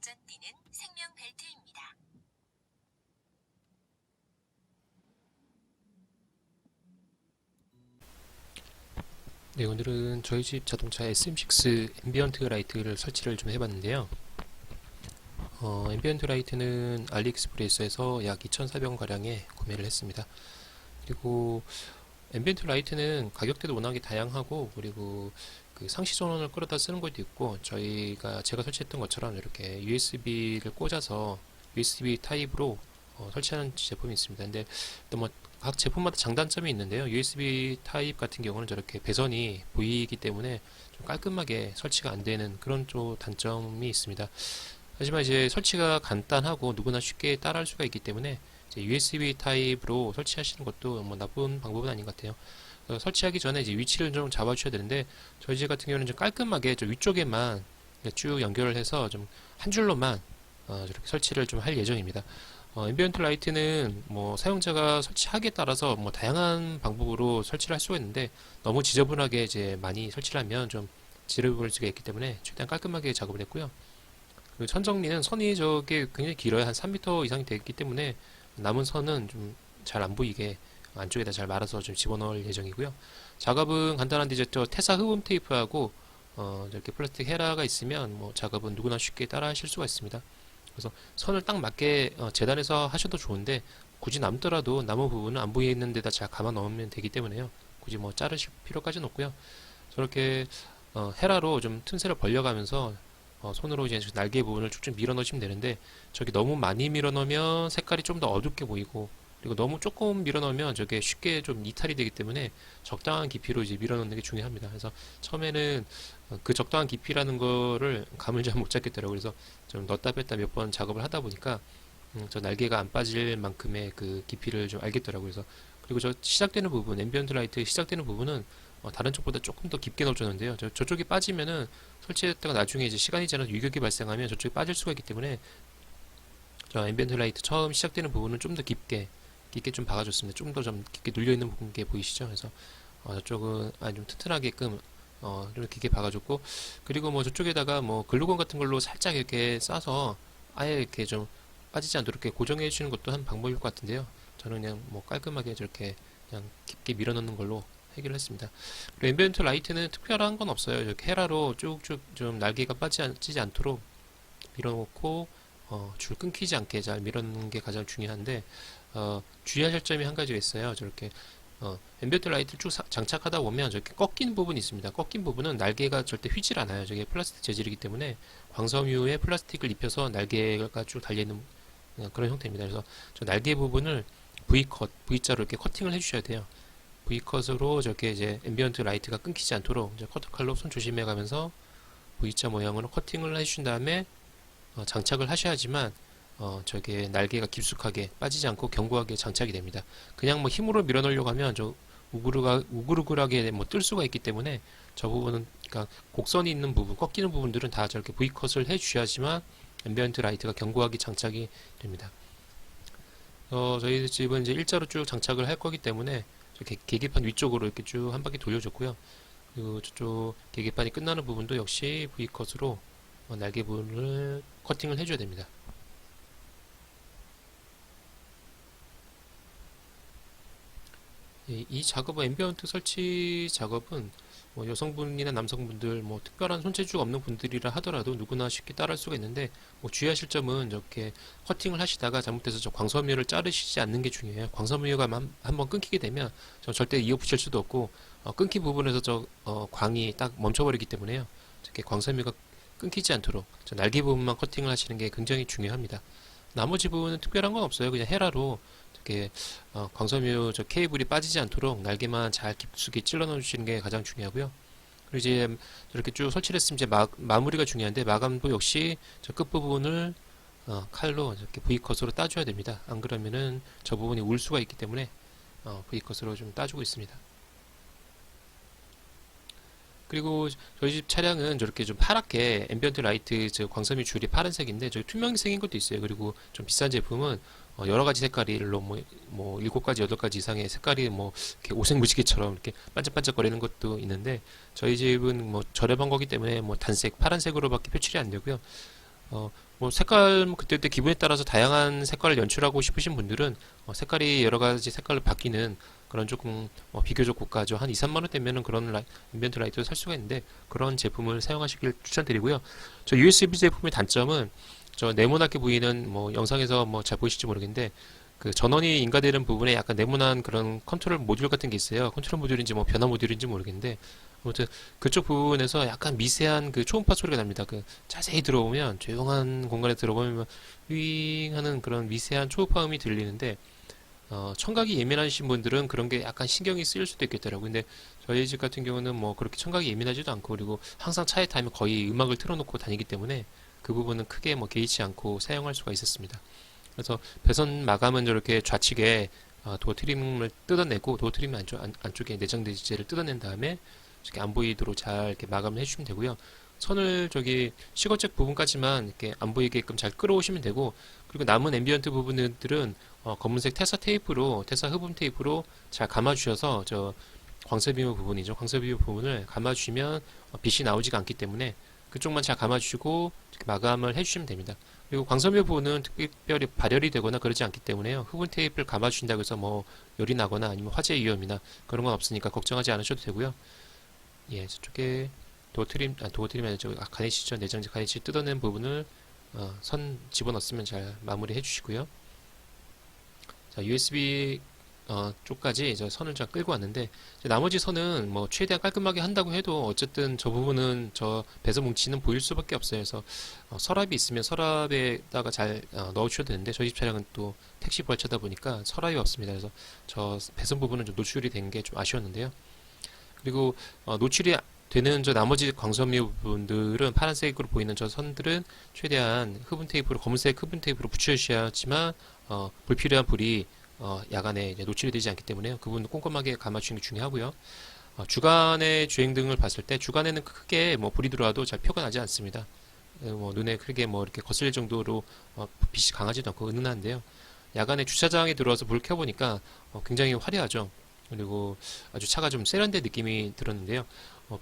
발전띠는 생명 벨트입니다. 네, 오늘은 저희 집 자동차 SM6 앰비언트 라이트를 설치를 좀 해봤는데요. 앰비언트 라이트는 알리익스프레스에서 약 2,400원 가량에 구매를 했습니다. 그리고 앰비언트 라이트는 가격대도 워낙에 다양하고, 그리고 그 상시 전원을 끌어다 쓰는 것도 있고, 제가 설치했던 것처럼 이렇게 USB를 꽂아서 USB 타입으로 설치하는 제품이 있습니다. 근데 또 뭐 각 제품마다 장단점이 있는데요. USB 타입 같은 경우는 저렇게 배선이 보이기 때문에 좀 깔끔하게 설치가 안 되는 그런 좀 단점이 있습니다. 하지만 이제 설치가 간단하고 누구나 쉽게 따라할 수가 있기 때문에 이제 USB 타입으로 설치하시는 것도 뭐 나쁜 방법은 아닌 것 같아요. 설치하기 전에 이제 위치를 좀 잡아주셔야 되는데, 저희 집 같은 경우는 좀 깔끔하게 좀 위쪽에만 쭉 연결을 해서 좀 한 줄로만 저렇게 설치를 좀 할 예정입니다. 앰비언트 라이트는 뭐 사용자가 설치하기에 따라서 뭐 다양한 방법으로 설치를 할 수가 있는데, 너무 지저분하게 이제 많이 설치를 하면 좀 지저분할 수가 있기 때문에 최대한 깔끔하게 작업을 했고요. 그리고 선 정리는 선이 저게 굉장히 길어요. 한 3m 이상이 되기 때문에 남은 선은 좀 잘 안 보이게 안쪽에다 잘 말아서 좀 집어넣을 예정이고요. 작업은 간단한데 이제 저 테사 흡음 테이프하고 이렇게 플라스틱 헤라가 있으면 뭐 작업은 누구나 쉽게 따라 하실 수가 있습니다. 그래서 선을 딱 맞게 재단해서 하셔도 좋은데, 굳이 남더라도 남은 부분은 안 보이는 데다 잘 감아 넣으면 되기 때문에요. 굳이 뭐 자르실 필요까지는 없고요. 저렇게 헤라로 좀 틈새를 벌려가면서 손으로 이제 날개 부분을 쭉쭉 밀어 넣으시면 되는데, 저기 너무 많이 밀어 넣으면 색깔이 좀 더 어둡게 보이고, 그리고 너무 조금 밀어 넣으면 저게 쉽게 좀 이탈이 되기 때문에 적당한 깊이로 이제 밀어 넣는 게 중요합니다. 그래서 처음에는 그 적당한 깊이라는 거를 감을 잘 못 잡겠더라고요. 그래서 좀 넣었다 뺐다 몇 번 작업을 하다 보니까 저 날개가 안 빠질 만큼의 그 깊이를 좀 알겠더라고요. 그래서 그리고 저 시작되는 부분, 앰비언트 라이트 시작되는 부분은 다른 쪽보다 조금 더 깊게 넣어줬는데요. 저쪽이 빠지면은 설치했다가 나중에 이제 시간이 지나서 유격이 발생하면 저쪽이 빠질 수가 있기 때문에 저 앰비언트 라이트 처음 시작되는 부분은 좀 더 깊게 좀 박아줬습니다. 좀 더 좀 깊게 눌려 있는 부분 게 보이시죠? 그래서 저쪽은 좀 튼튼하게끔 좀 깊게 박아줬고, 그리고 뭐 저쪽에다가 뭐 글루건 같은 걸로 살짝 이렇게 싸서 아예 이렇게 좀 빠지지 않도록 이렇게 고정해 주시는 것도 한 방법일 것 같은데요. 저는 그냥 뭐 깔끔하게 저렇게 그냥 깊게 밀어 넣는 걸로 해결을 했습니다. 그리고 앰비언트 라이트는 특별한 건 없어요. 이렇게 헤라로 쭉쭉 좀 날개가 빠지지 않도록 밀어놓고 줄 끊기지 않게 잘 밀어넣는 게 가장 중요한데, 주의하실 점이 한 가지가 있어요. 저렇게 앰비언트 라이트를 쭉 장착하다 보면 저렇게 꺾인 부분이 있습니다. 꺾인 부분은 날개가 절대 휘질 않아요. 저게 플라스틱 재질이기 때문에 광섬유에 플라스틱을 입혀서 날개가 쭉 달려있는 그런 형태입니다. 그래서 저 날개 부분을 V컷, V자로 이렇게 커팅을 해주셔야 돼요. V컷으로 저렇게 이제 앰비언트 라이트가 끊기지 않도록 이제 커터칼로 손 조심해 가면서 V자 모양으로 커팅을 해주신 다음에 장착을 하셔야지만 저게 날개가 깊숙하게 빠지지 않고 견고하게 장착이 됩니다. 그냥 뭐 힘으로 밀어넣으려고 하면 저 우글우글하게 뭐 뜰 수가 있기 때문에 저 부분은, 그러니까 곡선이 있는 부분, 꺾이는 부분들은 다 저렇게 V컷을 해주셔야지만 앰비언트 라이트가 견고하게 장착이 됩니다. 저희 집은 이제 일자로 쭉 장착을 할 거기 때문에 이렇게 계기판 위쪽으로 이렇게 쭉 한 바퀴 돌려줬고요. 그리고 저쪽 계기판이 끝나는 부분도 역시 V컷으로 날개 부분을 커팅을 해줘야 됩니다. 이 작업은, 앰비언트 설치 작업은 뭐 여성분이나 남성분들, 뭐 특별한 손재주가 없는 분들이라 하더라도 누구나 쉽게 따라할 수가 있는데, 뭐 주의하실 점은 이렇게 커팅을 하시다가 잘못해서 저 광섬유를 자르시지 않는 게 중요해요. 광섬유가 한번 끊기게 되면 절대 이어 붙일 수도 없고, 끊긴 부분에서 광이 딱 멈춰버리기 때문에요. 이렇게 광섬유가 끊기지 않도록 저 날개 부분만 커팅을 하시는 게 굉장히 중요합니다. 나머지 부분은 특별한 건 없어요. 그냥 헤라로 이렇게 광섬유 저 케이블이 빠지지 않도록 날개만 잘 깊숙이 찔러 넣어주시는 게 가장 중요하고요. 그리고 이제 이렇게 쭉 설치를 했으면 이제 마무리가 중요한데, 마감도 역시 저 끝부분을 칼로 이렇게 V컷으로 따줘야 됩니다. 안 그러면은 저 부분이 울 수가 있기 때문에 V컷으로 좀 따주고 있습니다. 그리고 저희 집 차량은 저렇게 좀 파랗게 앰비언트 라이트 저 광섬유 줄이 파란색인데, 저기 투명색인 것도 있어요. 그리고 좀 비싼 제품은 여러 가지 색깔로 뭐 7가지, 8가지 이상의 색깔이 뭐 이렇게 오색 무지개처럼 이렇게 반짝반짝거리는 것도 있는데, 저희 집은 뭐 저렴한 거기 때문에 뭐 단색, 파란색으로밖에 표출이 안 되고요. 뭐 색깔 뭐 그때그때 기분에 따라서 다양한 색깔을 연출하고 싶으신 분들은 색깔이 여러 가지 색깔로 바뀌는 그런 조금 비교적 고가죠. 한 2, 3만 원 되면은 그런 앰비언트 라이트를 살 수가 있는데 그런 제품을 사용하시길 추천드리고요. 저 USB 제품의 단점은 저 네모나게 보이는 뭐 영상에서 뭐 잘 보이실지 모르겠는데 그 전원이 인가되는 부분에 약간 네모난 그런 컨트롤 모듈 같은 게 있어요. 컨트롤 모듈인지 뭐 변화 모듈인지 모르겠는데 아무튼 그쪽 부분에서 약간 미세한 그 초음파 소리가 납니다. 그 자세히 들어오면 조용한 공간에 들어보면 윙 하는 그런 미세한 초음파음이 들리는데 청각이 예민하신 분들은 그런 게 약간 신경이 쓰일 수도 있겠더라고요. 근데 저희 집 같은 경우는 뭐 그렇게 청각이 예민하지도 않고 그리고 항상 차에 타면 거의 음악을 틀어놓고 다니기 때문에 그 부분은 크게 뭐 개의치 않고 사용할 수가 있었습니다. 그래서 배선 마감은 저렇게 좌측에 도어 트림을 뜯어내고 도어 트림 안쪽에 내장 대지재를 뜯어낸 다음에 이렇게 안 보이도록 잘 이렇게 마감을 해주시면 되고요. 선을 저기 시거잭 부분까지만 이렇게 안 보이게끔 잘 끌어오시면 되고 그리고 남은 앰비언트 부분들은 검은색 테사 테이프로 테사 흡음 테이프로 잘 감아주셔서 저 광채비무 부분이죠. 광채비무 부분을 감아주시면 빛이 나오지가 않기 때문에 그쪽만 잘 감아주시고 마감을 해주시면 됩니다. 그리고 광섬유 부분은 특별히 발열이 되거나 그러지 않기 때문에요. 흡음 테이프를 감아주신다고 해서 뭐 열이 나거나 아니면 화재 위험이나 그런 건 없으니까 걱정하지 않으셔도 되고요. 예, 저쪽에 도어트림이 아니죠. 가네시죠. 내장재 가네시 뜯어낸 부분을 선 집어넣었으면 잘 마무리 해주시고요. 자, USB 쪽까지 이제 선을 잘 끌고 왔는데 이제 나머지 선은 뭐 최대한 깔끔하게 한다고 해도 어쨌든 저 부분은 저 배선 뭉치는 보일 수밖에 없어요. 그래서 서랍이 있으면 서랍에다가 잘 넣어주셔도 되는데 저희 집 차량은 또 택시 부하차다 보니까 서랍이 없습니다. 그래서 저 배선 부분은 좀 노출이 된 게 좀 아쉬웠는데요. 그리고 노출이 되는 저 나머지 광섬유 부분들은 파란색으로 보이는 저 선들은 최대한 흡음 테이프로 검은색 흡음 테이프로 붙여주셔야지만 불필요한 불이 야간에 이제 노출이 되지 않기 때문에 그 부분도 꼼꼼하게 감아주시는 게 중요하고요. 주간의 주행등을 봤을 때 주간에는 크게 뭐 불이 들어와도 잘 표가 나지 않습니다. 뭐 눈에 크게 뭐 이렇게 거슬릴 정도로 빛이 강하지도 않고 은은한데요. 야간에 주차장에 들어와서 불을 켜보니까 굉장히 화려하죠. 그리고 아주 차가 좀 세련된 느낌이 들었는데요.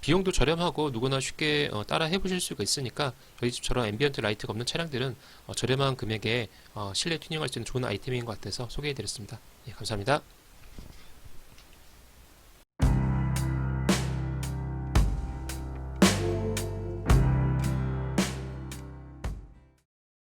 비용도 저렴하고 누구나 쉽게 따라 해보실 수가 있으니까 저희 집처럼 앰비언트 라이트가 없는 차량들은 저렴한 금액에 실내 튜닝할 수 있는 좋은 아이템인 것 같아서 소개해드렸습니다. 예, 감사합니다.